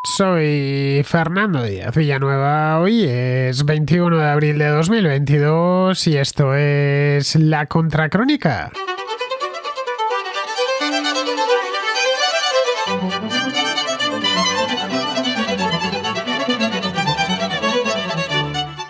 Soy Fernando Díaz Villanueva, hoy es 21 de abril de 2022 y esto es La Contracrónica.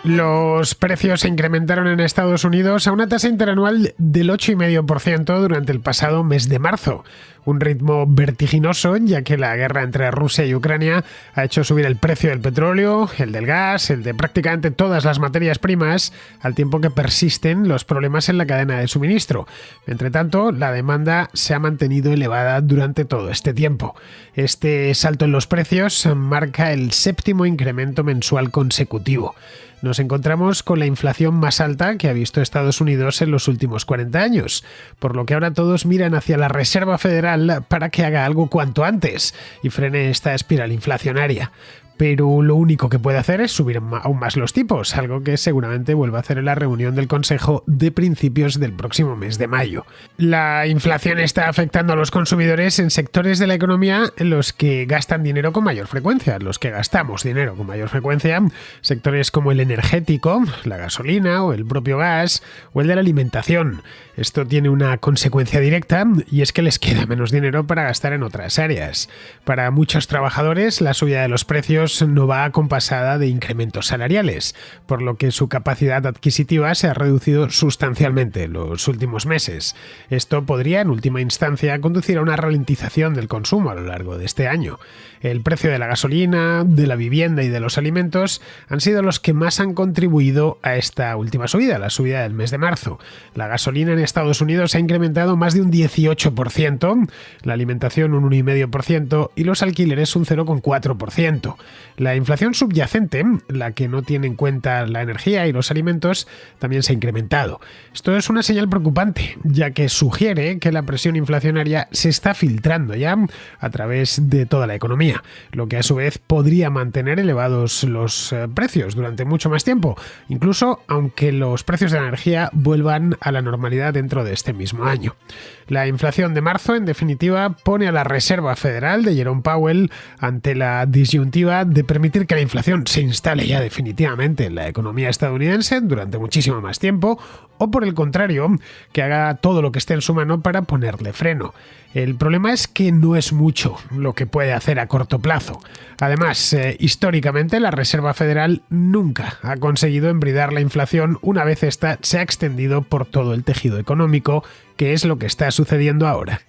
Los precios se incrementaron en Estados Unidos a una tasa interanual del 8,5% durante el pasado mes de marzo. Un ritmo vertiginoso, ya que la guerra entre Rusia y Ucrania ha hecho subir el precio del petróleo, el del gas, el de prácticamente todas las materias primas, al tiempo que persisten los problemas en la cadena de suministro. Entre tanto, la demanda se ha mantenido elevada durante todo este tiempo. Este salto en los precios marca el séptimo incremento mensual consecutivo. Nos encontramos con la inflación más alta que ha visto Estados Unidos en los últimos 40 años, por lo que ahora todos miran hacia la Reserva Federal para que haga algo cuanto antes y frene esta espiral inflacionaria. Pero lo único que puede hacer es subir aún más los tipos, algo que seguramente vuelva a hacer en la reunión del Consejo de principios del próximo mes de mayo. La inflación está afectando a los consumidores en sectores de la economía en los que gastan dinero con mayor frecuencia, los que gastamos dinero con mayor frecuencia, sectores como el energético, la gasolina o el propio gas o el de la alimentación. Esto tiene una consecuencia directa y es que les queda menos dinero para gastar en otras áreas. Para muchos trabajadores, la subida de los precios no va acompasada de incrementos salariales, por lo que su capacidad adquisitiva se ha reducido sustancialmente en los últimos meses. Esto podría, en última instancia, conducir a una ralentización del consumo a lo largo de este año. El precio de la gasolina, de la vivienda y de los alimentos han sido los que más han contribuido a esta última subida, la subida del mes de marzo. La gasolina en Estados Unidos ha incrementado más de un 18%, la alimentación un 1,5% y los alquileres un 0,4%. La inflación subyacente, la que no tiene en cuenta la energía y los alimentos, también se ha incrementado. Esto es una señal preocupante, ya que sugiere que la presión inflacionaria se está filtrando ya a través de toda la economía, lo que a su vez podría mantener elevados los precios durante mucho más tiempo, incluso aunque los precios de la energía vuelvan a la normalidad dentro de este mismo año. La inflación de marzo, en definitiva, pone a la Reserva Federal de Jerome Powell ante la disyuntiva de permitir que la inflación se instale ya definitivamente en la economía estadounidense durante muchísimo más tiempo, o por el contrario, que haga todo lo que esté en su mano para ponerle freno. El problema es que no es mucho lo que puede hacer a corto plazo. Además, históricamente la Reserva Federal nunca ha conseguido embridar la inflación una vez ésta se ha extendido por todo el tejido económico, que es lo que está sucediendo ahora.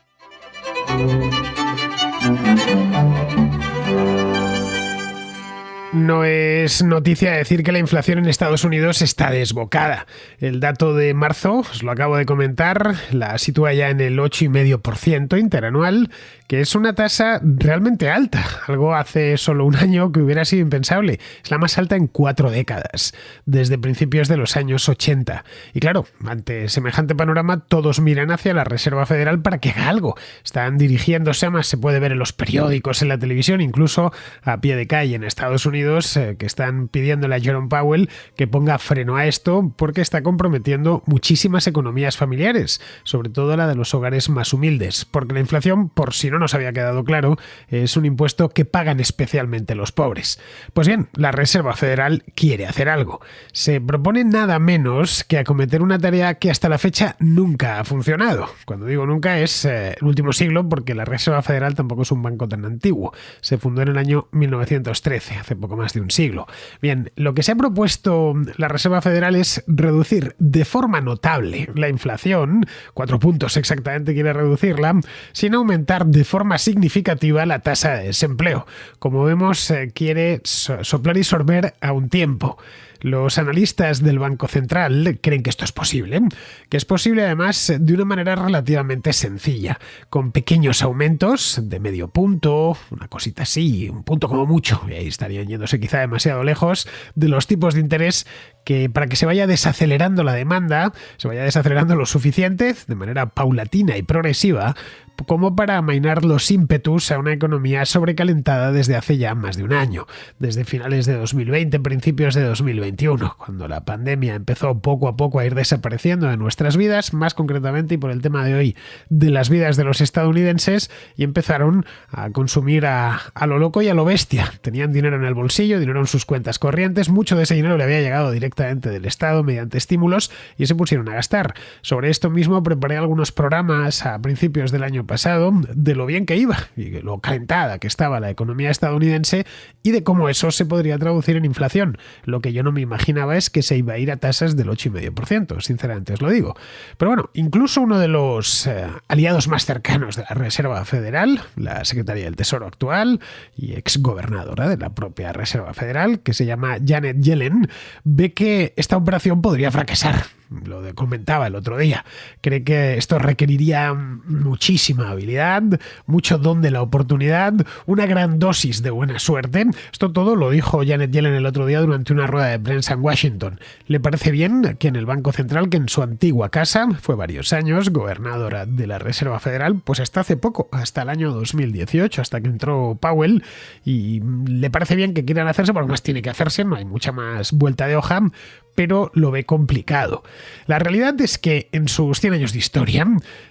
No es noticia decir que la inflación en Estados Unidos está desbocada. El dato de marzo, os lo acabo de comentar, la sitúa ya en el 8,5% interanual, que es una tasa realmente alta, algo hace solo un año que hubiera sido impensable. Es la más alta en 4 décadas, desde principios de los años 80. Y claro, ante semejante panorama, todos miran hacia la Reserva Federal para que haga algo. Están dirigiéndose, más se puede ver en los periódicos, en la televisión, incluso a pie de calle en Estados Unidos, que están pidiéndole a Jerome Powell que ponga freno a esto porque está comprometiendo muchísimas economías familiares, sobre todo la de los hogares más humildes, porque la inflación, por si no nos había quedado claro, es un impuesto que pagan especialmente los pobres. Pues bien, la Reserva Federal quiere hacer algo. Se propone nada menos que acometer una tarea que hasta la fecha nunca ha funcionado. Cuando digo nunca es el último siglo, porque la Reserva Federal tampoco es un banco tan antiguo. Se fundó en el año 1913, hace poco más de un siglo. Bien, lo que se ha propuesto la Reserva Federal es reducir de forma notable la inflación, 4 puntos exactamente quiere reducirla, sin aumentar de forma significativa la tasa de desempleo. Como vemos, quiere soplar y sorber a un tiempo. Los analistas del Banco Central creen que esto es posible, que es posible además de una manera relativamente sencilla, con pequeños aumentos de medio punto, una cosita así, un punto como mucho, y ahí estarían yéndose quizá demasiado lejos, de los tipos de interés que para que se vaya desacelerando la demanda, se vaya desacelerando lo suficiente, de manera paulatina y progresiva, como para amainar los ímpetus a una economía sobrecalentada desde hace ya más de un año, desde finales de 2020, principios de 2021. 2021, cuando la pandemia empezó poco a poco a ir desapareciendo de nuestras vidas, más concretamente y por el tema de hoy, de las vidas de los estadounidenses, y empezaron a consumir a lo loco y a lo bestia. Tenían dinero en el bolsillo, dinero en sus cuentas corrientes, mucho de ese dinero le había llegado directamente del Estado mediante estímulos y se pusieron a gastar. Sobre esto mismo preparé algunos programas a principios del año pasado de lo bien que iba y de lo calentada que estaba la economía estadounidense y de cómo eso se podría traducir en inflación. Lo que yo no me imaginaba es que se iba a ir a tasas del 8,5%, sinceramente os lo digo. Pero bueno, incluso uno de los aliados más cercanos de la Reserva Federal, la Secretaria del Tesoro actual y exgobernadora de la propia Reserva Federal, que se llama Janet Yellen, ve que esta operación podría fracasar. Lo comentaba el otro día. Cree que esto requeriría muchísima habilidad, mucho don de la oportunidad, una gran dosis de buena suerte. Esto todo lo dijo Janet Yellen el otro día durante una rueda de prensa en Washington. Le parece bien que en el Banco Central, que en su antigua casa fue varios años gobernadora de la Reserva Federal, pues hasta hace poco, hasta el año 2018, hasta que entró Powell, y le parece bien que quieran hacerse, porque más tiene que hacerse, no hay mucha más vuelta de hoja, pero lo ve complicado. La realidad es que en sus 100 años de historia,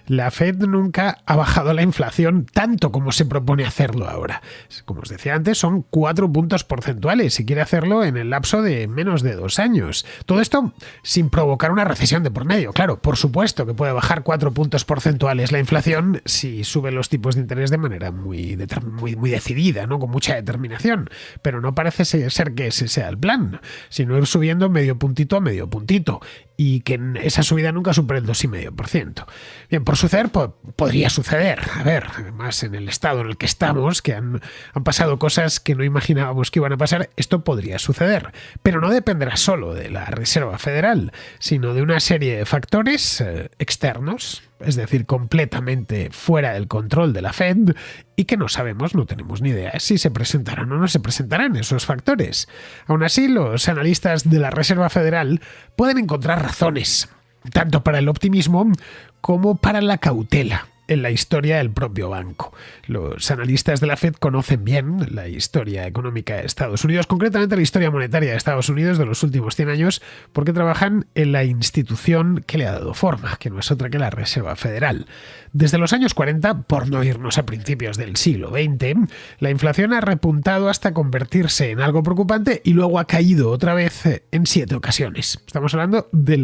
la Fed nunca ha bajado la inflación tanto como se propone hacerlo ahora. Como os decía antes, son 4 puntos porcentuales y quiere hacerlo en el lapso de menos de 2 años. Todo esto sin provocar una recesión de por medio. Claro, por supuesto que puede bajar 4 puntos porcentuales la inflación si suben los tipos de interés de manera muy decidida, ¿no? Con mucha determinación. Pero no parece ser que ese sea el plan, sino ir subiendo medio puntito a medio puntito y que esa subida nunca supere el 2,5%. Bien, por suceder, podría suceder. A ver, además en el estado en el que estamos, que han pasado cosas que no imaginábamos que iban a pasar, esto podría suceder. Pero no dependerá solo de la Reserva Federal, sino de una serie de factores externos, es decir, completamente fuera del control de la Fed y que no sabemos, no tenemos ni idea si se presentarán o no se presentarán esos factores. Aún así, los analistas de la Reserva Federal pueden encontrar razones, tanto para el optimismo como para la cautela en la historia del propio banco. Los analistas de la Fed conocen bien la historia económica de Estados Unidos, concretamente la historia monetaria de Estados Unidos de los últimos 100 años, porque trabajan en la institución que le ha dado forma, que no es otra que la Reserva Federal. Desde los años 40, por no irnos a principios del siglo XX, la inflación ha repuntado hasta convertirse en algo preocupante y luego ha caído otra vez en 7 ocasiones. Estamos hablando de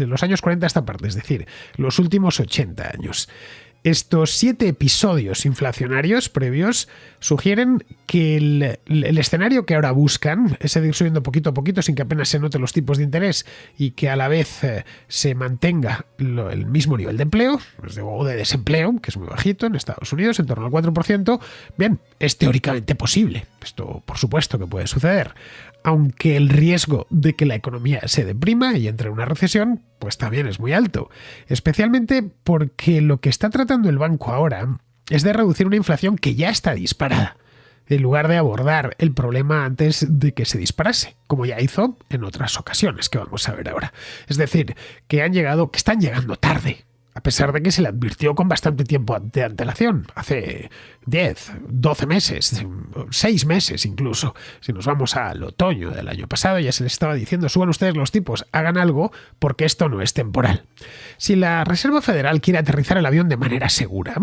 los años 40 a esta parte, es decir, los últimos 80 años. Estos 7 episodios inflacionarios previos sugieren que el escenario que ahora buscan, ese de ir subiendo poquito a poquito sin que apenas se noten los tipos de interés y que a la vez se mantenga el mismo nivel de empleo, o de desempleo, que es muy bajito en Estados Unidos, en torno al 4%, bien, es teóricamente posible. Esto, por supuesto, que puede suceder. Aunque el riesgo de que la economía se deprima y entre en una recesión, pues también es muy alto. Especialmente porque lo que está tratando el banco ahora es de reducir una inflación que ya está disparada, en lugar de abordar el problema antes de que se disparase, como ya hizo en otras ocasiones que vamos a ver ahora. Es decir, que están llegando tarde, a pesar de que se le advirtió con bastante tiempo de antelación, hace 10, 12 meses, 6 meses incluso. Si nos vamos al otoño del año pasado, ya se les estaba diciendo: suban ustedes los tipos, hagan algo, porque esto no es temporal. Si la Reserva Federal quiere aterrizar el avión de manera segura,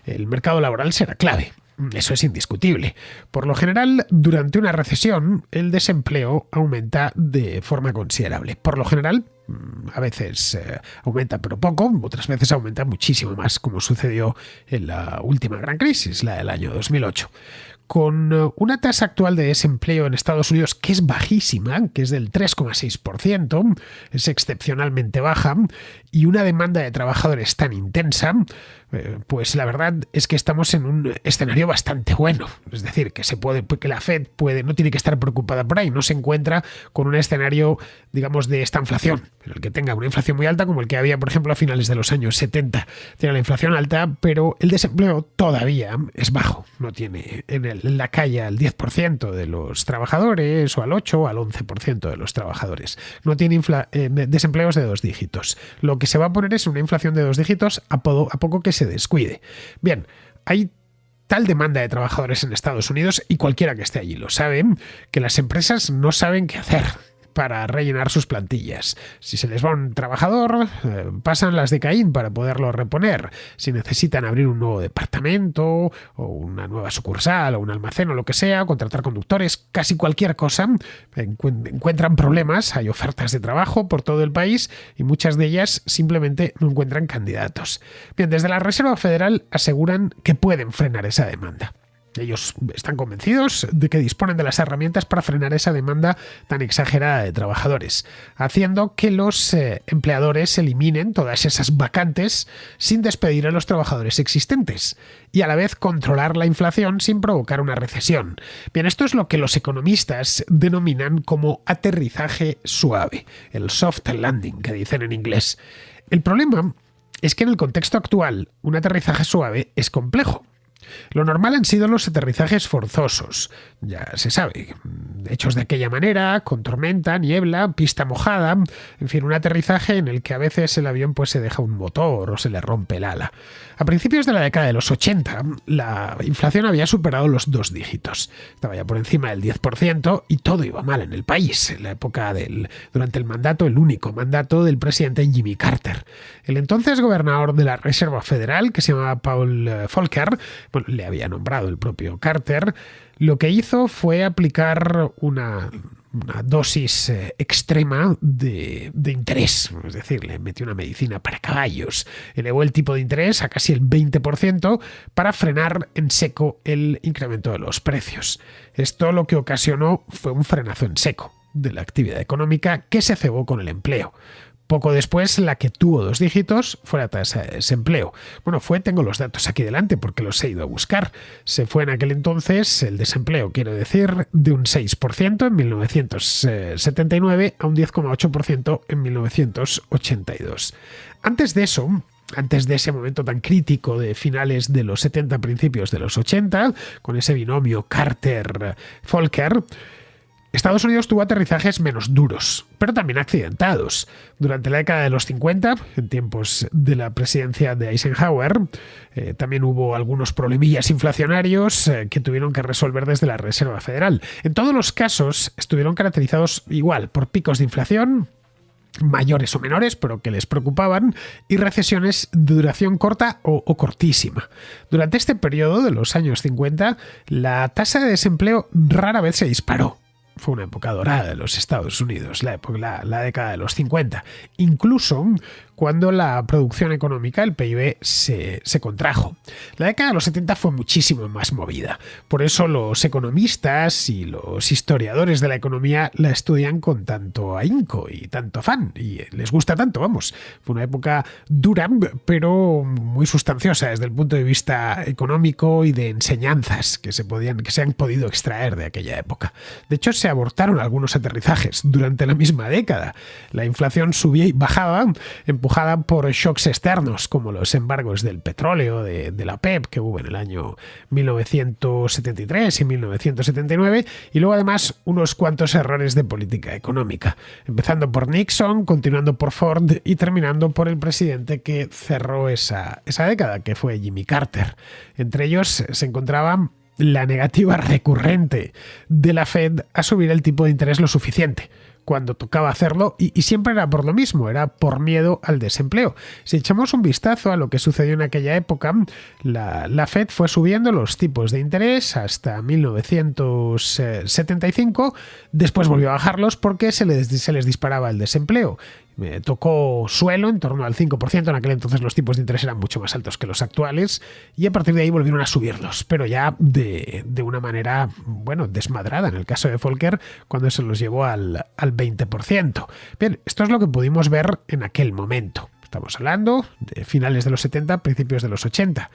el mercado laboral será clave. Eso es indiscutible. Por lo general, durante una recesión, el desempleo aumenta de forma considerable. Por lo general, a veces aumenta pero poco, otras veces aumenta muchísimo más, como sucedió en la última gran crisis, la del año 2008. Con una tasa actual de desempleo en Estados Unidos que es bajísima, que es del 3,6%, es excepcionalmente baja, y una demanda de trabajadores tan intensa, pues la verdad es que estamos en un escenario bastante bueno. Es decir, que la Fed no tiene que estar preocupada por ahí, no se encuentra con un escenario, digamos, de esta inflación, en el que tenga una inflación muy alta como el que había, por ejemplo, a finales de los años 70. Tiene la inflación alta, pero el desempleo todavía es bajo. No tiene en la calle al 10% de los trabajadores, o al 8 o al 11% de los trabajadores. No tiene desempleos de 2 dígitos. Lo que se va a poner es una inflación de 2 dígitos a poco que se descuide. Bien, hay tal demanda de trabajadores en Estados Unidos, y cualquiera que esté allí lo sabe, que las empresas no saben qué hacer. para rellenar sus plantillas. Si se les va un trabajador, pasan las de Caín para poderlo reponer. Si necesitan abrir un nuevo departamento o una nueva sucursal o un almacén o lo que sea, contratar conductores, casi cualquier cosa, encuentran problemas, hay ofertas de trabajo por todo el país y muchas de ellas simplemente no encuentran candidatos. Bien, desde la Reserva Federal aseguran que pueden frenar esa demanda. Ellos están convencidos de que disponen de las herramientas para frenar esa demanda tan exagerada de trabajadores, haciendo que los empleadores eliminen todas esas vacantes sin despedir a los trabajadores existentes y a la vez controlar la inflación sin provocar una recesión. Bien, esto es lo que los economistas denominan como aterrizaje suave, el soft landing, que dicen en inglés. El problema es que en el contexto actual un aterrizaje suave es complejo. Lo normal han sido los aterrizajes forzosos, ya se sabe, hechos de aquella manera, con tormenta, niebla, pista mojada, en fin, un aterrizaje en el que a veces el avión pues se deja un motor o se le rompe el ala. A principios de la década de los 80, la inflación había superado los 2 dígitos, estaba ya por encima del 10% y todo iba mal en el país, en la época durante el único mandato del presidente Jimmy Carter. El entonces gobernador de la Reserva Federal, que se llamaba Paul Volcker, le había nombrado el propio Carter, lo que hizo fue aplicar una dosis extrema de interés, es decir, le metió una medicina para caballos, elevó el tipo de interés a casi el 20% para frenar en seco el incremento de los precios. Esto lo que ocasionó fue un frenazo en seco de la actividad económica que se cebó con el empleo. Poco después, la que tuvo 2 dígitos fue la tasa de desempleo. Bueno, tengo los datos aquí delante porque los he ido a buscar. Se fue en aquel entonces el desempleo, quiero decir, de un 6% en 1979 a un 10,8% en 1982. Antes de eso, antes de ese momento tan crítico de finales de los 70, principios de los 80, con ese binomio Carter-Volcker, Estados Unidos tuvo aterrizajes menos duros, pero también accidentados. Durante la década de los 50, en tiempos de la presidencia de Eisenhower, también hubo algunos problemillas inflacionarios que tuvieron que resolver desde la Reserva Federal. En todos los casos estuvieron caracterizados igual por picos de inflación, mayores o menores, pero que les preocupaban, y recesiones de duración corta o cortísima. Durante este periodo de los años 50, la tasa de desempleo rara vez se disparó. Fue una época dorada de los Estados Unidos, la década de los 50. Incluso cuando la producción económica, el PIB, se contrajo. La década de los 70 fue muchísimo más movida. Por eso los economistas y los historiadores de la economía la estudian con tanto ahínco y tanto afán. Y les gusta tanto, vamos. Fue una época dura, pero muy sustanciosa desde el punto de vista económico y de enseñanzas que se han podido extraer de aquella época. De hecho, se abortaron algunos aterrizajes durante la misma década. La inflación subía y bajaba, empujada por shocks externos como los embargos del petróleo de la OPEP que hubo en el año 1973 y 1979, y luego además unos cuantos errores de política económica, empezando por Nixon, continuando por Ford y terminando por el presidente que cerró esa década, que fue Jimmy Carter. Entre ellos se encontraba la negativa recurrente de la Fed a subir el tipo de interés lo suficiente cuando tocaba hacerlo, y siempre era por lo mismo, era por miedo al desempleo. Si echamos un vistazo a lo que sucedió en aquella época, la Fed fue subiendo los tipos de interés hasta 1975, después volvió a bajarlos porque se les disparaba el desempleo. Tocó suelo en torno al 5%, en aquel entonces los tipos de interés eran mucho más altos que los actuales, y a partir de ahí volvieron a subirlos, pero ya de una manera, desmadrada, en el caso de Volcker, cuando se los llevó al 20%. Bien, esto es lo que pudimos ver en aquel momento. Estamos hablando de finales de los 70, principios de los 80.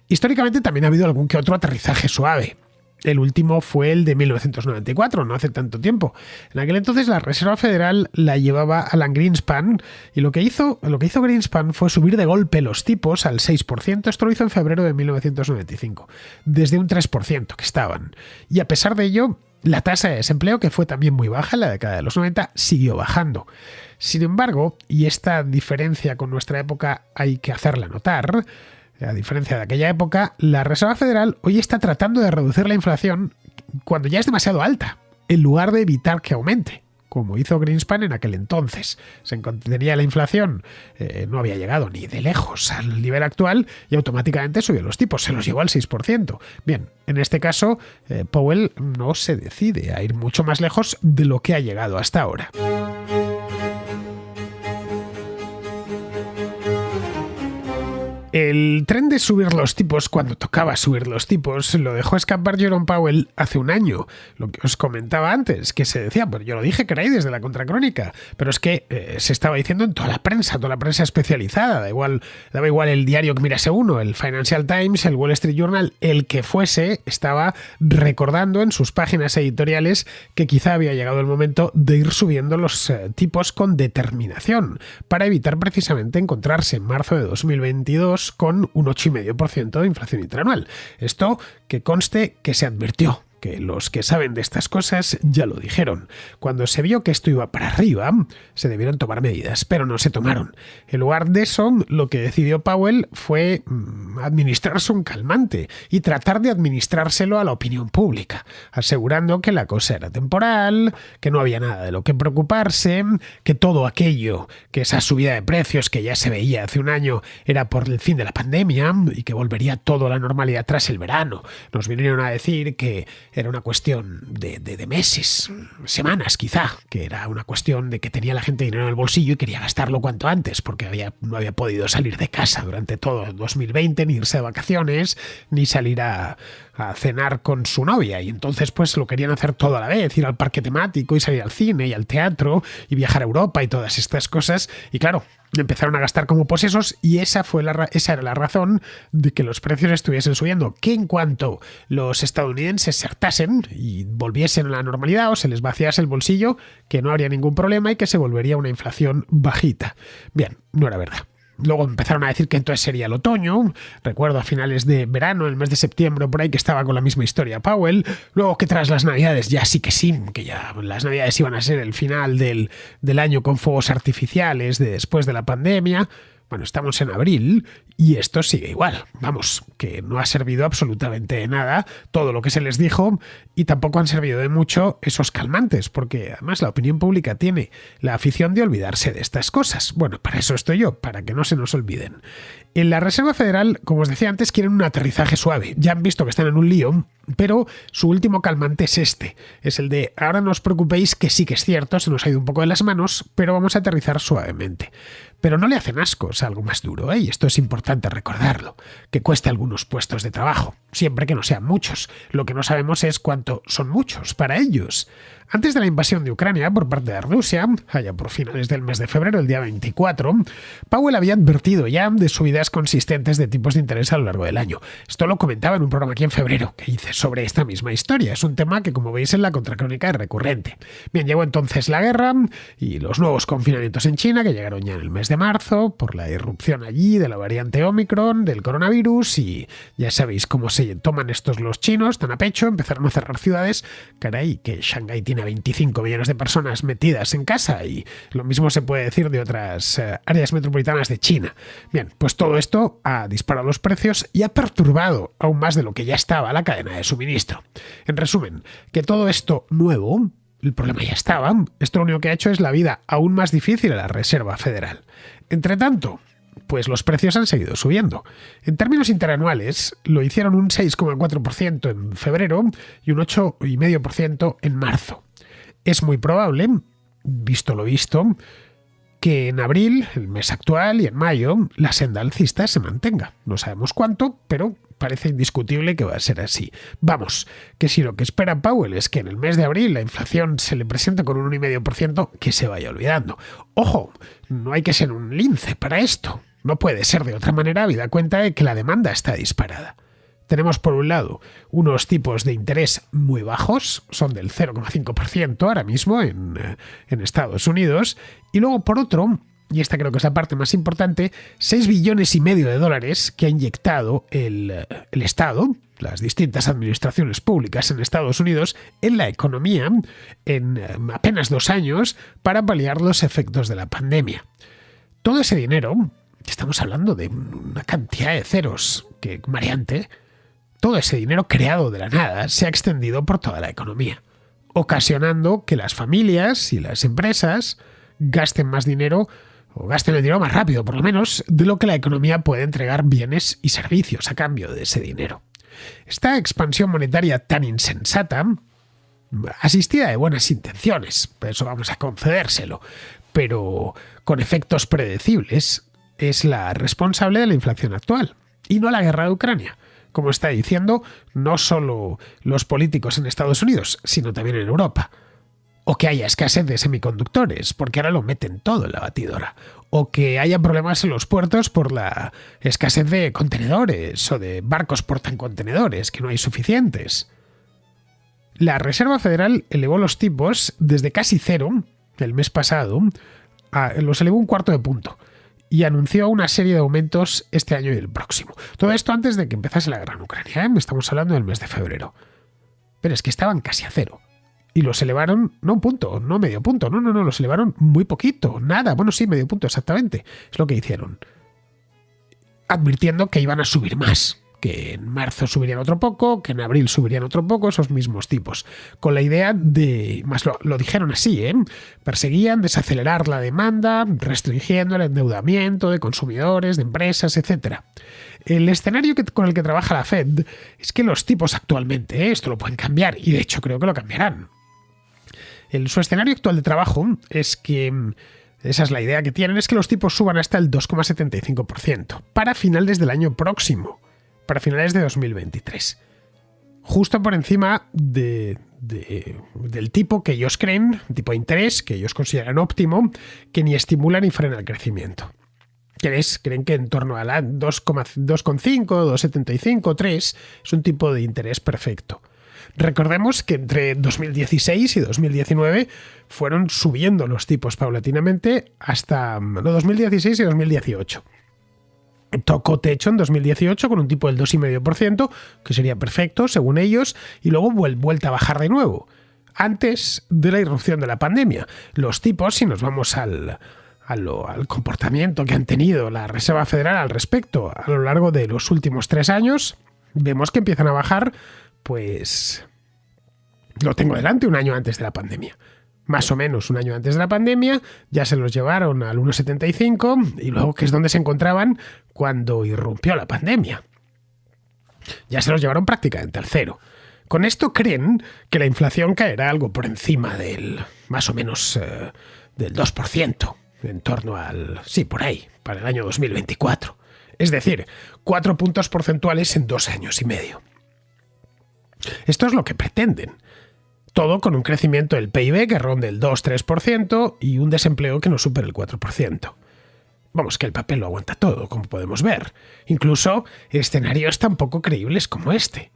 Históricamente también ha habido algún que otro aterrizaje suave. El último fue el de 1994, no hace tanto tiempo. En aquel entonces la Reserva Federal la llevaba Alan Greenspan, y lo que hizo Greenspan fue subir de golpe los tipos al 6%. Esto lo hizo en febrero de 1995, desde un 3% que estaban. Y a pesar de ello, la tasa de desempleo, que fue también muy baja en la década de los 90, siguió bajando. Sin embargo, y esta diferencia con nuestra época hay que hacerla notar, a diferencia de aquella época, la Reserva Federal hoy está tratando de reducir la inflación cuando ya es demasiado alta, en lugar de evitar que aumente, como hizo Greenspan en aquel entonces. Se contenía la inflación, no había llegado ni de lejos al nivel actual y automáticamente subió los tipos, se los llevó al 6%. Bien, en este caso, Powell no se decide a ir mucho más lejos de lo que ha llegado hasta ahora. El tren de subir los tipos cuando tocaba subir los tipos lo dejó escapar Jerome Powell hace un año. Lo que os comentaba antes, que se decía, pues yo lo dije que era ahí desde la Contracrónica, pero es que se estaba diciendo en toda la prensa especializada, daba igual el diario que mirase uno, el Financial Times, el Wall Street Journal, el que fuese, estaba recordando en sus páginas editoriales que quizá había llegado el momento de ir subiendo los tipos con determinación, para evitar precisamente encontrarse en marzo de 2022 con un 8,5% de inflación interanual. Esto que conste que se advirtió, que los que saben de estas cosas ya lo dijeron. Cuando se vio que esto iba para arriba, se debieron tomar medidas, pero no se tomaron. En lugar de eso, lo que decidió Powell fue administrarse un calmante y tratar de administrárselo a la opinión pública, asegurando que la cosa era temporal, que no había nada de lo que preocuparse, que todo aquello, que esa subida de precios que ya se veía hace un año era por el fin de la pandemia y que volvería todo a la normalidad tras el verano. Nos vinieron a decir que era una cuestión de meses, semanas quizá, que era una cuestión de que tenía la gente dinero en el bolsillo y quería gastarlo cuanto antes, porque no había podido salir de casa durante todo 2020, ni irse de vacaciones, ni salir a cenar con su novia, y entonces pues lo querían hacer todo a la vez, ir al parque temático y salir al cine y al teatro y viajar a Europa y todas estas cosas, y claro, empezaron a gastar como posesos y esa era la razón de que los precios estuviesen subiendo, que en cuanto los estadounidenses se hartasen y volviesen a la normalidad o se les vaciase el bolsillo, que no habría ningún problema y que se volvería una inflación bajita. Bien, no era verdad. Luego empezaron a decir que entonces sería el otoño. Recuerdo a finales de verano, el mes de septiembre, por ahí, que estaba con la misma historia Powell. Luego que tras las navidades ya sí, que ya las navidades iban a ser el final del año con fuegos artificiales de después de la pandemia. Bueno, estamos en abril y esto sigue igual. Vamos, que no ha servido absolutamente de nada todo lo que se les dijo y tampoco han servido de mucho esos calmantes, porque además la opinión pública tiene la afición de olvidarse de estas cosas. Bueno, para eso estoy yo, para que no se nos olviden. En la Reserva Federal, como os decía antes, quieren un aterrizaje suave. Ya han visto que están en un lío, pero su último calmante es este. Es el de, ahora no os preocupéis, que sí que es cierto, se nos ha ido un poco de las manos, pero vamos a aterrizar suavemente. Pero no le hacen ascos a algo más duro, y esto es importante recordarlo, que cueste algunos puestos de trabajo, siempre que no sean muchos. Lo que no sabemos es cuánto son muchos para ellos. Antes de la invasión de Ucrania por parte de Rusia, allá por finales del mes de febrero, el día 24, Powell había advertido ya de subidas consistentes de tipos de interés a lo largo del año. Esto lo comentaba en un programa aquí en febrero que hice sobre esta misma historia. Es un tema que, como veis en la Contracrónica, es recurrente. Bien, llegó entonces la guerra y los nuevos confinamientos en China, que llegaron ya en el mes de marzo, por la irrupción allí de la variante Omicron, del coronavirus, y ya sabéis cómo se toman estos los chinos, tan a pecho, empezaron a cerrar ciudades. Caray, que Shanghái tiene 25 millones de personas metidas en casa, y lo mismo se puede decir de otras áreas metropolitanas de China. Bien, pues todo esto ha disparado los precios y ha perturbado aún más de lo que ya estaba la cadena de suministro. En resumen, que todo esto nuevo, el problema ya estaba, esto lo único que ha hecho es la vida aún más difícil a la Reserva Federal. Entre tanto, pues los precios han seguido subiendo. En términos interanuales, lo hicieron un 6,4% en febrero y un 8,5% en marzo. Es muy probable, visto lo visto, que en abril, el mes actual, y en mayo, la senda alcista se mantenga. No sabemos cuánto, pero parece indiscutible que va a ser así. Vamos, que si lo que espera Powell es que en el mes de abril la inflación se le presente con un 1,5%, que se vaya olvidando. Ojo, no hay que ser un lince para esto. No puede ser de otra manera, habida cuenta de que la demanda está disparada. Tenemos por un lado unos tipos de interés muy bajos, son del 0,5% ahora mismo en Estados Unidos, y luego por otro, y esta creo que es la parte más importante, 6,5 billones de dólares que ha inyectado el Estado, las distintas administraciones públicas en Estados Unidos, en la economía en apenas 2 años para paliar los efectos de la pandemia. Todo ese dinero, estamos hablando de una cantidad de ceros que mareante, todo ese dinero creado de la nada se ha extendido por toda la economía. ocasionando que las familias y las empresas gasten más dinero o gasten el dinero más rápido, por lo menos, de lo que la economía puede entregar bienes y servicios a cambio de ese dinero. Esta expansión monetaria tan insensata, asistida de buenas intenciones, por eso vamos a concedérselo, pero con efectos predecibles, es la responsable de la inflación actual, y no la guerra de Ucrania, como está diciendo no solo los políticos en Estados Unidos, sino también en Europa. O que haya escasez de semiconductores, porque ahora lo meten todo en la batidora. O que haya problemas en los puertos por la escasez de contenedores o de barcos portacontenedores, que no hay suficientes. La Reserva Federal elevó los tipos desde casi cero el mes pasado, los elevó 1/4 punto y anunció una serie de aumentos este año y el próximo. Todo esto antes de que empezase la guerra en Ucrania, ¿eh? Estamos hablando del mes de febrero. Pero es que estaban casi a cero. Y los elevaron, no 1 punto, no medio punto, no, los elevaron muy poquito, nada, bueno sí, medio punto exactamente, es lo que hicieron. Advirtiendo que iban a subir más, que en marzo subirían otro poco, que en abril subirían otro poco, esos mismos tipos. Con la idea de, más lo dijeron así, perseguían desacelerar la demanda, restringiendo el endeudamiento de consumidores, de empresas, etc. El escenario con el que trabaja la Fed es que los tipos actualmente, esto lo pueden cambiar, y de hecho creo que lo cambiarán. Su escenario actual de trabajo es que, esa es la idea que tienen, es que los tipos suban hasta el 2,75% para finales del año próximo, para finales de 2023. Justo por encima del tipo que ellos creen, tipo de interés que ellos consideran óptimo, que ni estimula ni frena el crecimiento. Creen que en torno a la 2,5, 2,75, 3 es un tipo de interés perfecto. Recordemos que entre 2016 y 2019 fueron subiendo los tipos paulatinamente hasta 2016 y 2018. Tocó techo en 2018 con un tipo del 2,5%, que sería perfecto según ellos, y luego vuelta a bajar de nuevo, antes de la irrupción de la pandemia. Los tipos, si nos vamos al comportamiento que han tenido la Reserva Federal al respecto a lo largo de los últimos 3 años, vemos que empiezan a bajar, pues lo tengo delante, un año antes de la pandemia. Más o menos un año antes de la pandemia, ya se los llevaron al 1,75 y luego que es donde se encontraban cuando irrumpió la pandemia. Ya se los llevaron prácticamente al cero. Con esto creen que la inflación caerá algo por encima del, más o menos, del 2%, en torno al, sí, por ahí, para el año 2024. Es decir, 4 puntos porcentuales en 2 años y medio. Esto es lo que pretenden. Todo con un crecimiento del PIB que ronde el 2-3% y un desempleo que no supere el 4%. Vamos, que el papel lo aguanta todo, como podemos ver. Incluso escenarios tan poco creíbles como este.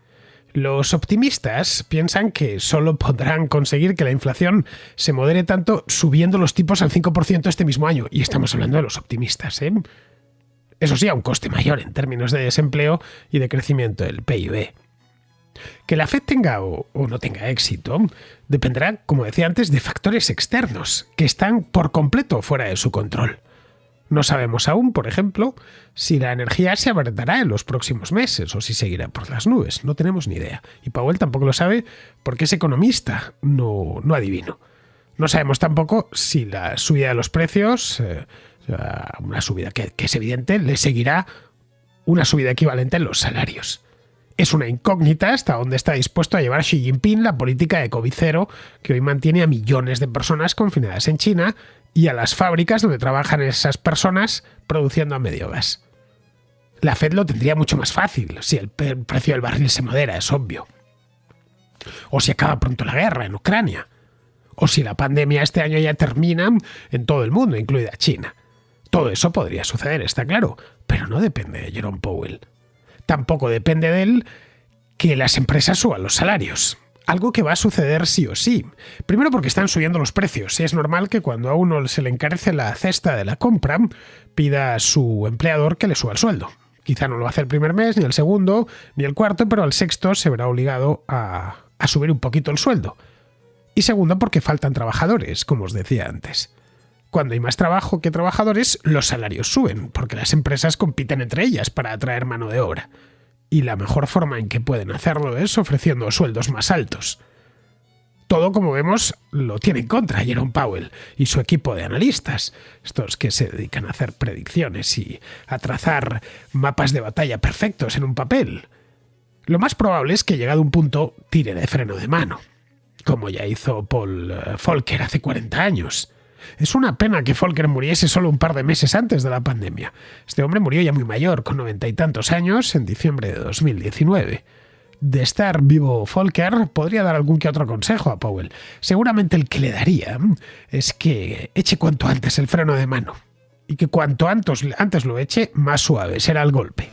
Los optimistas piensan que solo podrán conseguir que la inflación se modere tanto subiendo los tipos al 5% este mismo año. Y estamos hablando de los optimistas, ¿eh? Eso sí, a un coste mayor en términos de desempleo y de crecimiento del PIB. Que la Fed tenga o no tenga éxito dependerá, como decía antes, de factores externos que están por completo fuera de su control. No sabemos aún, por ejemplo, si la energía se abaratará en los próximos meses o si seguirá por las nubes. No tenemos ni idea. Y Powell tampoco lo sabe porque es economista, no adivino. No sabemos tampoco si la subida de los precios, una subida que es evidente, le seguirá una subida equivalente en los salarios. Es una incógnita hasta dónde está dispuesto a llevar Xi Jinping la política de COVID cero que hoy mantiene a millones de personas confinadas en China y a las fábricas donde trabajan esas personas produciendo a medio gas. La Fed lo tendría mucho más fácil si el precio del barril se modera, es obvio. O si acaba pronto la guerra en Ucrania. O si la pandemia este año ya termina en todo el mundo, incluida China. Todo eso podría suceder, está claro, pero no depende de Jerome Powell. Tampoco depende de él que las empresas suban los salarios. Algo que va a suceder sí o sí. Primero porque están subiendo los precios. Y es normal que cuando a uno se le encarece la cesta de la compra, pida a su empleador que le suba el sueldo. Quizá no lo hace el primer mes, ni el segundo, ni el cuarto, pero al sexto se verá obligado a subir un poquito el sueldo. Y segundo porque faltan trabajadores, como os decía antes. Cuando hay más trabajo que trabajadores, los salarios suben, porque las empresas compiten entre ellas para atraer mano de obra. Y la mejor forma en que pueden hacerlo es ofreciendo sueldos más altos. todo, como vemos, lo tiene en contra Jerome Powell y su equipo de analistas, estos que se dedican a hacer predicciones y a trazar mapas de batalla perfectos en un papel. Lo más probable es que, llegado a un punto, tire de freno de mano, como ya hizo Paul Volcker hace 40 años. Es una pena que Volcker muriese solo un par de meses antes de la pandemia. Este hombre murió ya muy mayor, con 90 y tantos años, en diciembre de 2019. De estar vivo Volcker, podría dar algún que otro consejo a Powell. Seguramente el que le daría es que eche cuanto antes el freno de mano, y que cuanto antes lo eche, más suave será el golpe.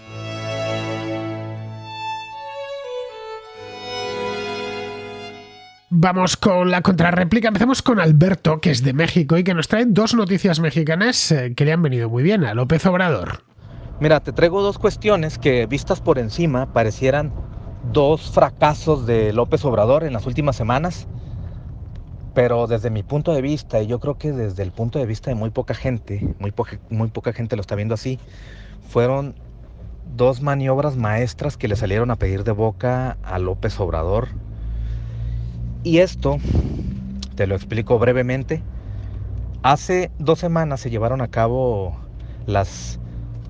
Vamos con la contrarréplica. Empecemos con Alberto, que es de México y que nos trae dos noticias mexicanas que le han venido muy bien a López Obrador. Mira, te traigo dos cuestiones que, vistas por encima, parecieran dos fracasos de López Obrador en las últimas semanas, pero desde mi punto de vista, y yo creo que desde el punto de vista de muy poca gente, muy poca gente lo está viendo así, fueron dos maniobras maestras que le salieron a pedir de boca a López Obrador. Y esto, te lo explico brevemente. Hace 2 semanas se llevaron a cabo las,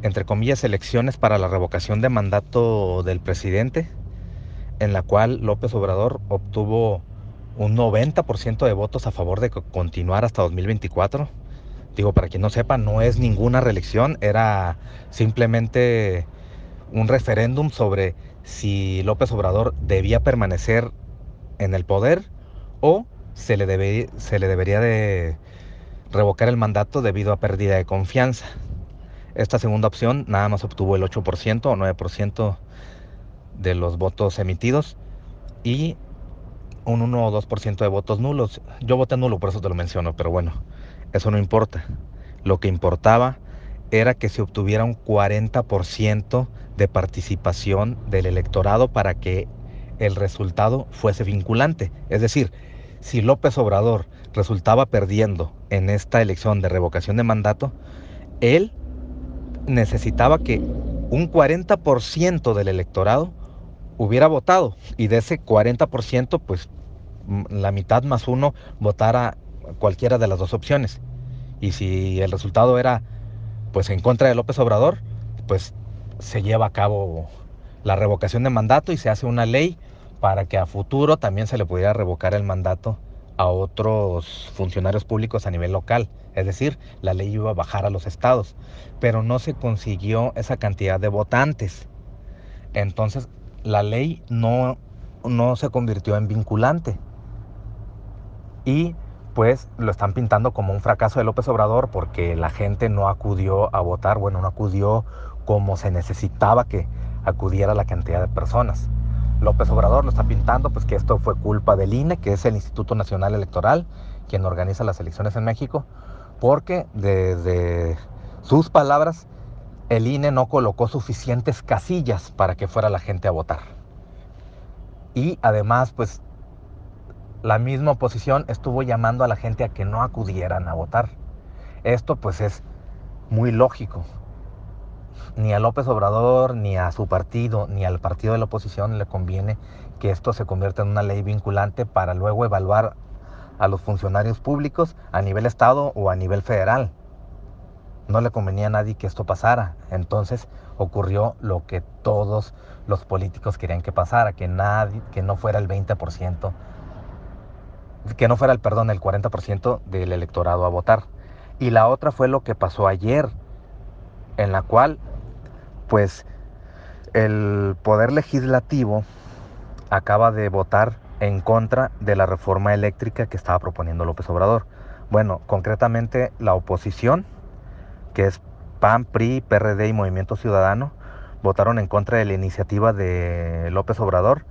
entre comillas, elecciones para la revocación de mandato del presidente, en la cual López Obrador obtuvo un 90% de votos a favor de continuar hasta 2024. Digo, para quien no sepa, no es ninguna reelección, era simplemente un referéndum sobre si López Obrador debía permanecer en el poder o se le debería de revocar el mandato debido a pérdida de confianza. Esta segunda opción nada más obtuvo el 8% o 9% de los votos emitidos y un 1 o 2% de votos nulos. Yo voté nulo, por eso te lo menciono, pero bueno, eso no importa. Lo que importaba era que se obtuviera un 40% de participación del electorado para que el resultado fuese vinculante. Es decir, si López Obrador resultaba perdiendo en esta elección de revocación de mandato, él necesitaba que un 40% del electorado hubiera votado, y de ese 40%, pues la mitad más uno votara cualquiera de las dos opciones. Y si el resultado era pues en contra de López Obrador, pues se lleva a cabo la revocación de mandato y se hace una ley para que a futuro también se le pudiera revocar el mandato a otros funcionarios públicos a nivel local. Es decir, la ley iba a bajar a los estados, pero no se consiguió esa cantidad de votantes. Entonces, la ley no se convirtió en vinculante. Y pues lo están pintando como un fracaso de López Obrador porque la gente no acudió a votar, bueno, no acudió como se necesitaba que acudiera la cantidad de personas. López Obrador lo está pintando pues que esto fue culpa del INE, que es el Instituto Nacional Electoral, quien organiza las elecciones en México, porque desde sus palabras, el INE no colocó suficientes casillas para que fuera la gente a votar. Y además, pues, la misma oposición estuvo llamando a la gente a que no acudieran a votar. Esto pues es muy lógico. Ni a López Obrador, ni a su partido, ni al partido de la oposición le conviene que esto se convierta en una ley vinculante para luego evaluar a los funcionarios públicos a nivel estado o a nivel federal. No le convenía a nadie que esto pasara. Entonces ocurrió lo que todos los políticos querían que pasara, que no fuera el 20%, que no fuera el 40% del electorado a votar. Y la otra fue lo que pasó ayer, en la cual pues el Poder Legislativo acaba de votar en contra de la reforma eléctrica que estaba proponiendo López Obrador. Bueno, concretamente la oposición, que es PAN, PRI, PRD y Movimiento Ciudadano, votaron en contra de la iniciativa de López Obrador,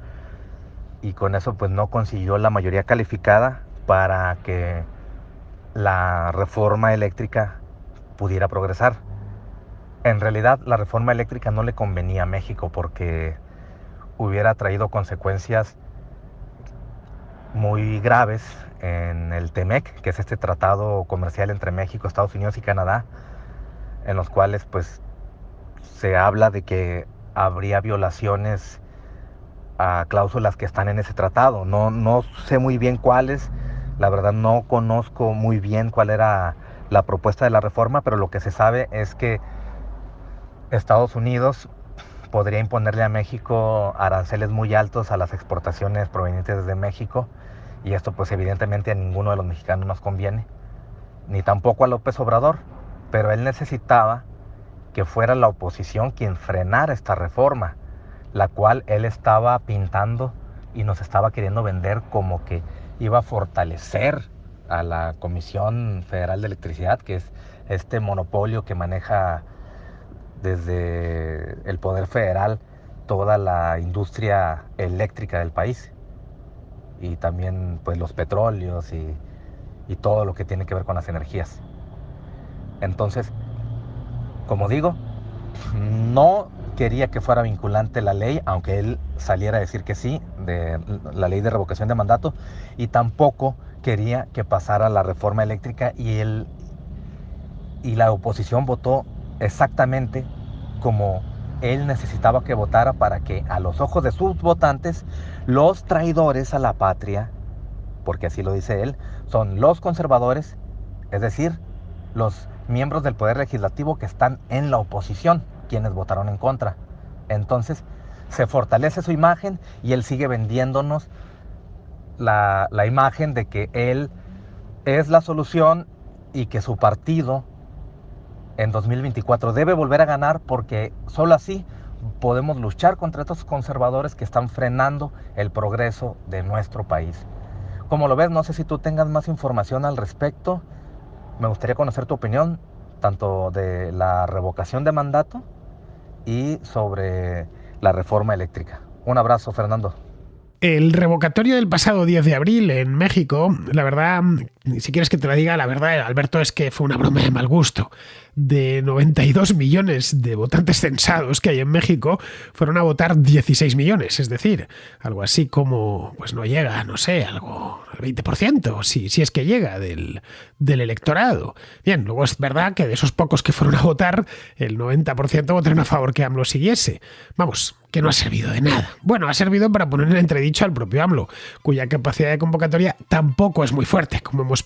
y con eso pues no consiguió la mayoría calificada para que la reforma eléctrica pudiera progresar. En realidad la reforma eléctrica no le convenía a México porque hubiera traído consecuencias muy graves en el TEMEC, que es este tratado comercial entre México, Estados Unidos y Canadá, en los cuales pues se habla de que habría violaciones a cláusulas que están en ese tratado. No sé muy bien cuáles, la verdad no conozco muy bien cuál era la propuesta de la reforma, pero lo que se sabe es que Estados Unidos podría imponerle a México aranceles muy altos a las exportaciones provenientes de México, y esto pues evidentemente a ninguno de los mexicanos nos conviene, ni tampoco a López Obrador, pero él necesitaba que fuera la oposición quien frenara esta reforma, la cual él estaba pintando y nos estaba queriendo vender como que iba a fortalecer a la Comisión Federal de Electricidad, que es este monopolio que maneja desde el poder federal toda la industria eléctrica del país, y también pues los petróleos y todo lo que tiene que ver con las energías. Entonces, como digo, no quería que fuera vinculante la ley, aunque él saliera a decir que sí, de la ley de revocación de mandato, y tampoco quería que pasara la reforma eléctrica, y la oposición votó exactamente como él necesitaba que votara, para que a los ojos de sus votantes, los traidores a la patria, porque así lo dice él, son los conservadores, es decir, los miembros del Poder Legislativo que están en la oposición, quienes votaron en contra. Entonces, se fortalece su imagen y él sigue vendiéndonos la imagen de que él es la solución y que su partido en 2024 debe volver a ganar, porque solo así podemos luchar contra estos conservadores que están frenando el progreso de nuestro país. Como lo ves, no sé si tú tengas más información al respecto. Me gustaría conocer tu opinión, tanto de la revocación de mandato y sobre la reforma eléctrica. Un abrazo, Fernando. El revocatorio del pasado 10 de abril en México, la verdad, si quieres que te la diga, la verdad, Alberto, es que fue una broma de mal gusto. De 92 millones de votantes censados que hay en México, fueron a votar 16 millones, es decir, algo así como, pues no llega, no sé, algo, el 20%, si es que llega del electorado. Bien, luego es verdad que de esos pocos que fueron a votar, el 90% votaron a favor que AMLO siguiese. Vamos, que no ha servido de nada. Bueno, ha servido para poner en entredicho al propio AMLO, cuya capacidad de convocatoria tampoco es muy fuerte, como hemos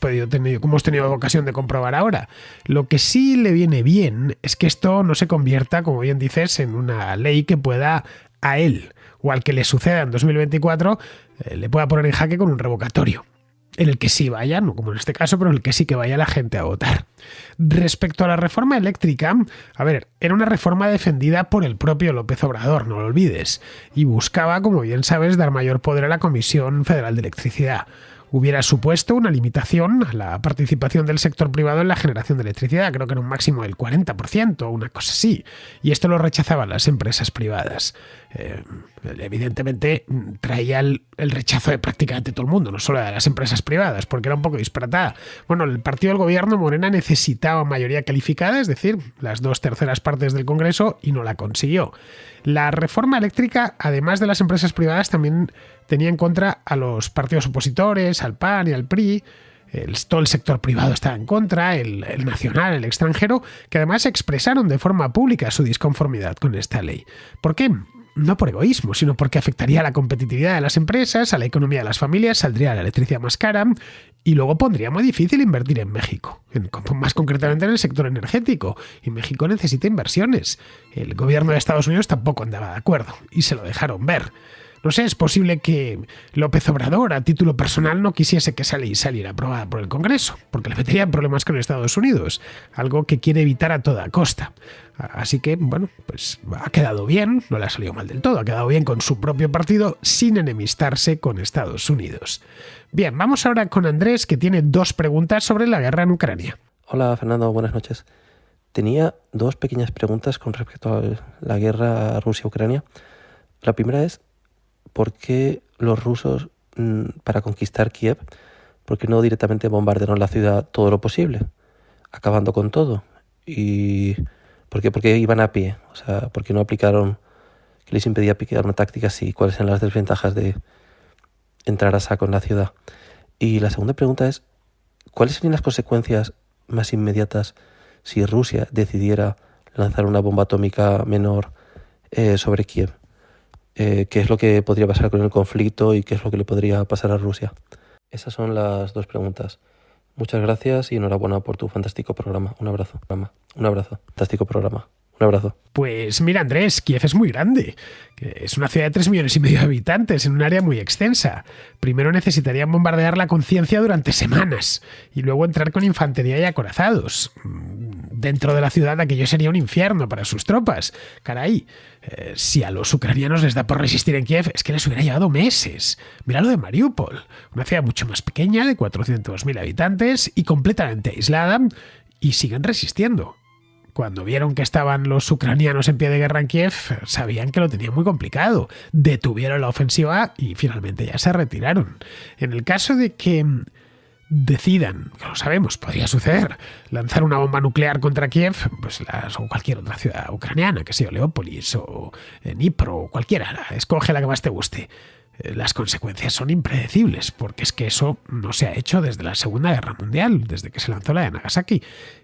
tenido ocasión de comprobar ahora. Lo que sí le viene bien es que esto no se convierta, como bien dices, en una ley que pueda a él, o al que le suceda en 2024, le pueda poner en jaque con un revocatorio, en el que sí vaya, no como en este caso, pero en el que sí que vaya la gente a votar. Respecto a la reforma eléctrica, a ver, era una reforma defendida por el propio López Obrador, no lo olvides, y buscaba, como bien sabes, dar mayor poder a la Comisión Federal de Electricidad. Hubiera supuesto una limitación a la participación del sector privado en la generación de electricidad, creo que era un máximo del 40%, una cosa así, y esto lo rechazaban las empresas privadas. Evidentemente traía el rechazo de prácticamente todo el mundo, no solo de las empresas privadas, porque era un poco disparatada. Bueno, el partido del gobierno, Morena, necesitaba mayoría calificada, es decir, las 2/3 partes del Congreso, y no la consiguió. La reforma eléctrica, además de las empresas privadas, también tenía en contra a los partidos opositores, al PAN y al PRI. Todo el sector privado estaba en contra, el nacional, el extranjero, que además expresaron de forma pública su disconformidad con esta ley. ¿Por qué? No por egoísmo, sino porque afectaría a la competitividad de las empresas, a la economía de las familias, saldría la electricidad más cara y luego pondría muy difícil invertir en México, más concretamente en el sector energético. Y México necesita inversiones. El gobierno de Estados Unidos tampoco andaba de acuerdo y se lo dejaron ver. No sé, es posible que López Obrador, a título personal, no quisiese que esa ley saliera aprobada por el Congreso, porque le metería en problemas con Estados Unidos, algo que quiere evitar a toda costa. Así que, bueno, pues ha quedado bien, no le ha salido mal del todo, ha quedado bien con su propio partido sin enemistarse con Estados Unidos. Bien, vamos ahora con Andrés, que tiene 2 preguntas sobre la guerra en Ucrania. Hola Fernando, buenas noches. Tenía 2 pequeñas preguntas con respecto a la guerra Rusia-Ucrania. La primera es, ¿por qué los rusos, para conquistar Kiev, por qué no directamente bombardearon la ciudad todo lo posible, acabando con todo? ¿Y por qué iban a pie? O sea, ¿por qué no aplicaron, qué les impedía aplicar una táctica así? ¿Cuáles eran las desventajas de entrar a saco en la ciudad? Y la segunda pregunta es, ¿cuáles serían las consecuencias más inmediatas si Rusia decidiera lanzar una bomba atómica menor sobre Kiev? qué es lo que podría pasar con el conflicto y qué es lo que le podría pasar a Rusia. Esas son las dos preguntas. Muchas gracias y enhorabuena por tu fantástico programa. Un abrazo. Un abrazo. Fantástico programa. Un abrazo. Pues mira, Andrés, Kiev es muy grande. Es una ciudad de 3,5 millones de habitantes en un área muy extensa. Primero necesitarían bombardear la conciencia durante semanas y luego entrar con infantería y acorazados. Dentro de la ciudad aquello sería un infierno para sus tropas. Caray, si a los ucranianos les da por resistir en Kiev, es que les hubiera llevado meses. Mira lo de Mariupol, una ciudad mucho más pequeña, de 400.000 habitantes y completamente aislada, y siguen resistiendo. Cuando vieron que estaban los ucranianos en pie de guerra en Kiev, sabían que lo tenían muy complicado. Detuvieron la ofensiva y finalmente ya se retiraron. En el caso de que decidan, que lo sabemos, podría suceder, lanzar una bomba nuclear contra Kiev, pues o cualquier otra ciudad ucraniana, que sea Leópolis o Dnipro o cualquiera, escoge la que más te guste. Las consecuencias son impredecibles, porque es que eso no se ha hecho desde la Segunda Guerra Mundial, desde que se lanzó la de Nagasaki,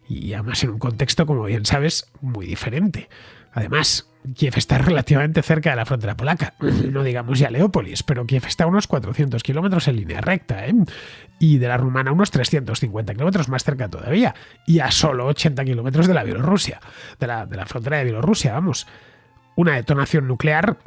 y además en un contexto, como bien sabes, muy diferente. Además, Kiev está relativamente cerca de la frontera polaca, no digamos ya Leópolis, pero Kiev está a unos 400 kilómetros en línea recta, y de la rumana a unos 350 kilómetros más cerca todavía, y a solo 80 kilómetros de la Bielorrusia, de la frontera de Bielorrusia, vamos. Una detonación nuclear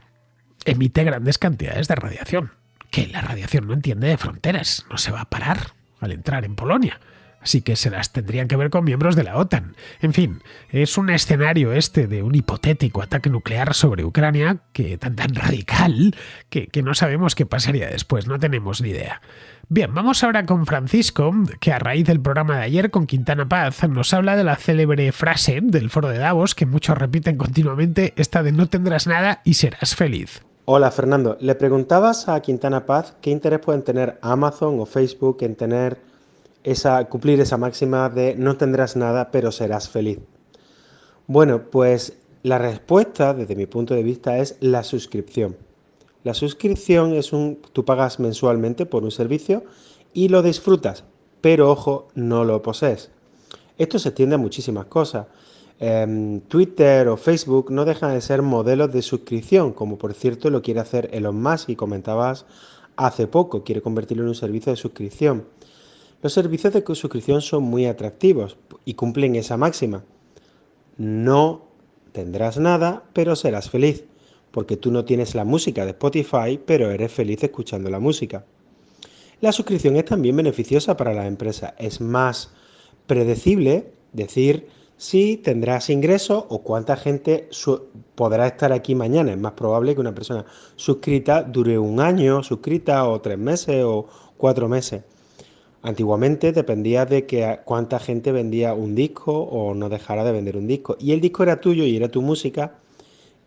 emite grandes cantidades de radiación, que la radiación no entiende de fronteras, no se va a parar al entrar en Polonia. Así que se las tendrían que ver con miembros de la OTAN. En fin, es un escenario de un hipotético ataque nuclear sobre Ucrania tan radical que no sabemos qué pasaría después, no tenemos ni idea. Bien, vamos ahora con Francisco, que a raíz del programa de ayer con Quintana Paz nos habla de la célebre frase del foro de Davos que muchos repiten continuamente, esta de no tendrás nada y serás feliz. Hola Fernando, le preguntabas a Quintana Paz qué interés pueden tener Amazon o Facebook en cumplir esa máxima de no tendrás nada pero serás feliz. Bueno, pues la respuesta desde mi punto de vista es la suscripción. La suscripción tú pagas mensualmente por un servicio y lo disfrutas, pero ojo, no lo posees. Esto se extiende a muchísimas cosas. Twitter o Facebook no dejan de ser modelos de suscripción, como por cierto lo quiere hacer Elon Musk y comentabas hace poco, quiere convertirlo en un servicio de suscripción. Los servicios de suscripción son muy atractivos y cumplen esa máxima. No tendrás nada, pero serás feliz, porque tú no tienes la música de Spotify, pero eres feliz escuchando la música. La suscripción es también beneficiosa para las empresas, es más predecible decir si tendrás ingresos o cuánta gente podrá estar aquí mañana. Es más probable que una persona suscrita dure un año suscrita o 3 meses o 4 meses. Antiguamente dependía de cuánta gente vendía un disco o no dejara de vender un disco. Y el disco era tuyo y era tu música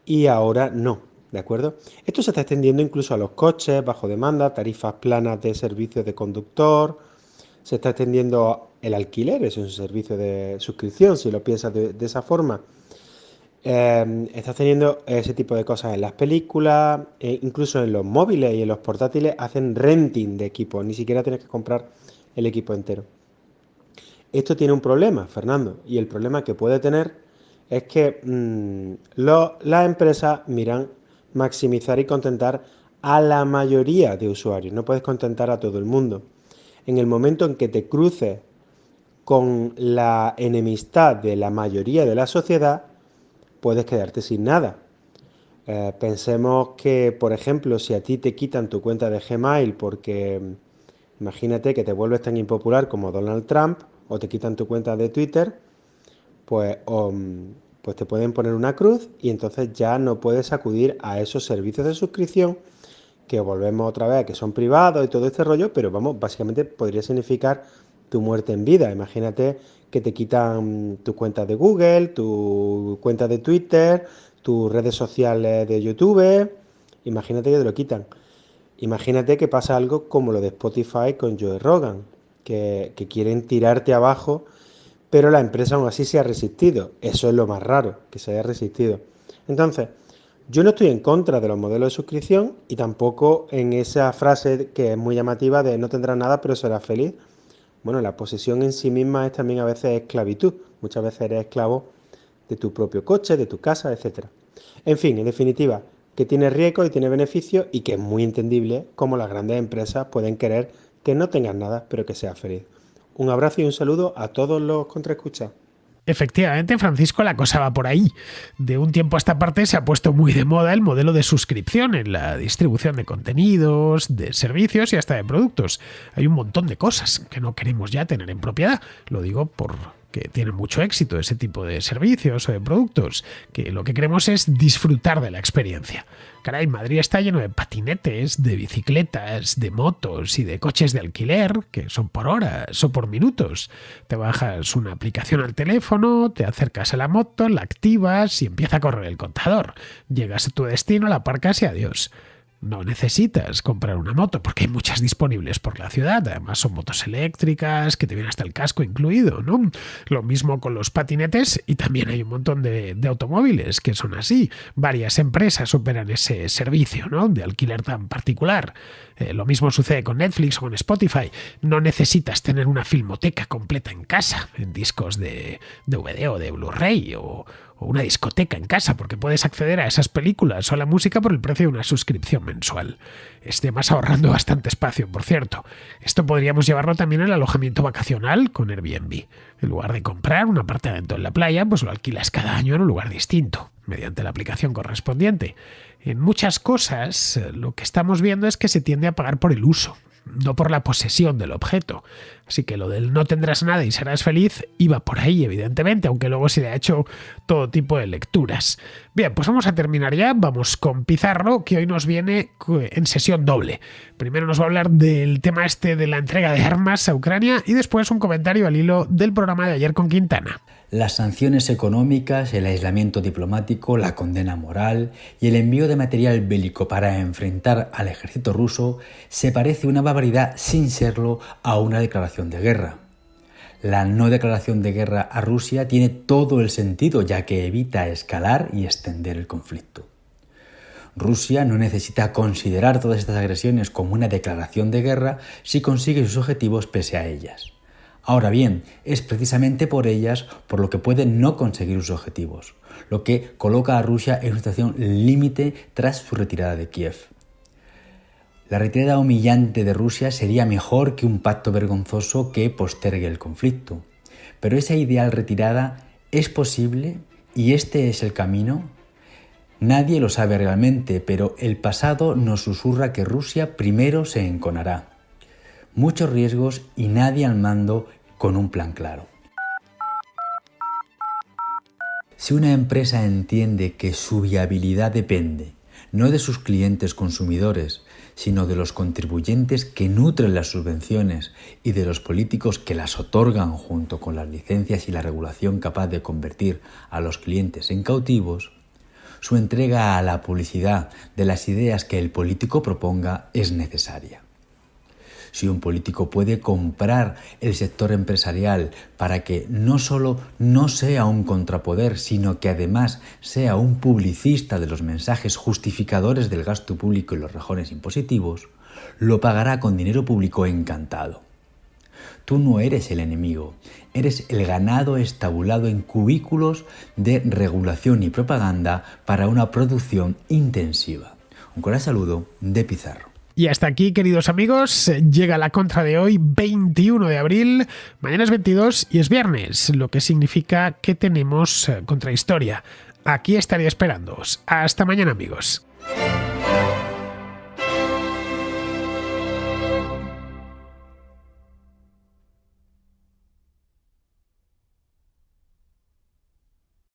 y ahora no, ¿de acuerdo? Esto se está extendiendo incluso a los coches bajo demanda, tarifas planas de servicios de conductor. Se está extendiendo el alquiler, es un servicio de suscripción, si lo piensas de esa forma. Estás teniendo ese tipo de cosas en las películas, incluso en los móviles y en los portátiles hacen renting de equipos, ni siquiera tienes que comprar el equipo entero. Esto tiene un problema, Fernando, y el problema que puede tener es que las empresas miran maximizar y contentar a la mayoría de usuarios, no puedes contentar a todo el mundo. En el momento en que te cruces con la enemistad de la mayoría de la sociedad, puedes quedarte sin nada. Pensemos que, por ejemplo, si a ti te quitan tu cuenta de Gmail porque imagínate que te vuelves tan impopular como Donald Trump, o te quitan tu cuenta de Twitter, pues te pueden poner una cruz y entonces ya no puedes acudir a esos servicios de suscripción que volvemos otra vez a que son privados y todo este rollo, pero vamos, básicamente podría significar tu muerte en vida. Imagínate que te quitan tu cuenta de Google, tu cuenta de Twitter, tus redes sociales de YouTube, imagínate que te lo quitan. Imagínate que pasa algo como lo de Spotify con Joe Rogan, que quieren tirarte abajo, pero la empresa aún así se ha resistido. Eso es lo más raro, que se haya resistido. Entonces, yo no estoy en contra de los modelos de suscripción y tampoco en esa frase que es muy llamativa de no tendrás nada pero serás feliz. Bueno, la posesión en sí misma es también a veces esclavitud. Muchas veces eres esclavo de tu propio coche, de tu casa, etc. En fin, en definitiva, que tiene riesgo y tiene beneficios y que es muy entendible cómo las grandes empresas pueden querer que no tengas nada, pero que seas feliz. Un abrazo y un saludo a todos los contraescuchas. Efectivamente, Francisco, la cosa va por ahí. De un tiempo a esta parte se ha puesto muy de moda el modelo de suscripción en la distribución de contenidos, de servicios y hasta de productos. Hay un montón de cosas que no queremos ya tener en propiedad. Lo digo porque tiene mucho éxito ese tipo de servicios o de productos, que lo que queremos es disfrutar de la experiencia. Caray, Madrid está lleno de patinetes, de bicicletas, de motos y de coches de alquiler, que son por horas o por minutos. Te bajas una aplicación al teléfono, te acercas a la moto, la activas y empieza a correr el contador. Llegas a tu destino, la aparcas y adiós. No necesitas comprar una moto porque hay muchas disponibles por la ciudad. Además son motos eléctricas que te viene hasta el casco incluido, ¿no? Lo mismo con los patinetes y también hay un montón de automóviles que son así. Varias empresas operan ese servicio, ¿no?, de alquiler tan particular. Lo mismo sucede con Netflix o con Spotify. No necesitas tener una filmoteca completa en casa, en discos de DVD o de Blu-ray o una discoteca en casa, porque puedes acceder a esas películas o a la música por el precio de una suscripción mensual. Además ahorrando bastante espacio, por cierto. Esto podríamos llevarlo también al alojamiento vacacional con Airbnb. En lugar de comprar un apartamento en la playa, pues lo alquilas cada año en un lugar distinto, mediante la aplicación correspondiente. En muchas cosas, lo que estamos viendo es que se tiende a pagar por el uso, no por la posesión del objeto. Así que lo del no tendrás nada y serás feliz iba por ahí, evidentemente, aunque luego se le ha hecho todo tipo de lecturas. Bien, pues vamos a terminar ya. Vamos con Pizarro, que hoy nos viene en sesión doble. Primero nos va a hablar del tema de la entrega de armas a Ucrania y después un comentario al hilo del programa de ayer con Quintana. Las sanciones económicas, el aislamiento diplomático, la condena moral y el envío de material bélico para enfrentar al ejército ruso se parece una barbaridad sin serlo a una declaración de guerra. La no declaración de guerra a Rusia tiene todo el sentido, ya que evita escalar y extender el conflicto. Rusia no necesita considerar todas estas agresiones como una declaración de guerra si consigue sus objetivos pese a ellas. Ahora bien, es precisamente por ellas por lo que puede no conseguir sus objetivos, lo que coloca a Rusia en una situación límite tras su retirada de Kiev. La retirada humillante de Rusia sería mejor que un pacto vergonzoso que postergue el conflicto. Pero esa ideal retirada es posible y este es el camino. Nadie lo sabe realmente, pero el pasado nos susurra que Rusia primero se enconará. Muchos riesgos y nadie al mando con un plan claro. Si una empresa entiende que su viabilidad depende no de sus clientes consumidores, sino de los contribuyentes que nutren las subvenciones y de los políticos que las otorgan junto con las licencias y la regulación capaz de convertir a los clientes en cautivos, su entrega a la publicidad de las ideas que el político proponga es necesaria. Si un político puede comprar el sector empresarial para que no solo no sea un contrapoder, sino que además sea un publicista de los mensajes justificadores del gasto público y los rejones impositivos, lo pagará con dinero público encantado. Tú no eres el enemigo, eres el ganado estabulado en cubículos de regulación y propaganda para una producción intensiva. Un cordial saludo de Pizarro. Y hasta aquí, queridos amigos, llega la contra de hoy, 21 de abril. Mañana es 22 y es viernes, lo que significa que tenemos contrahistoria. Aquí estaré esperándoos. Hasta mañana, amigos.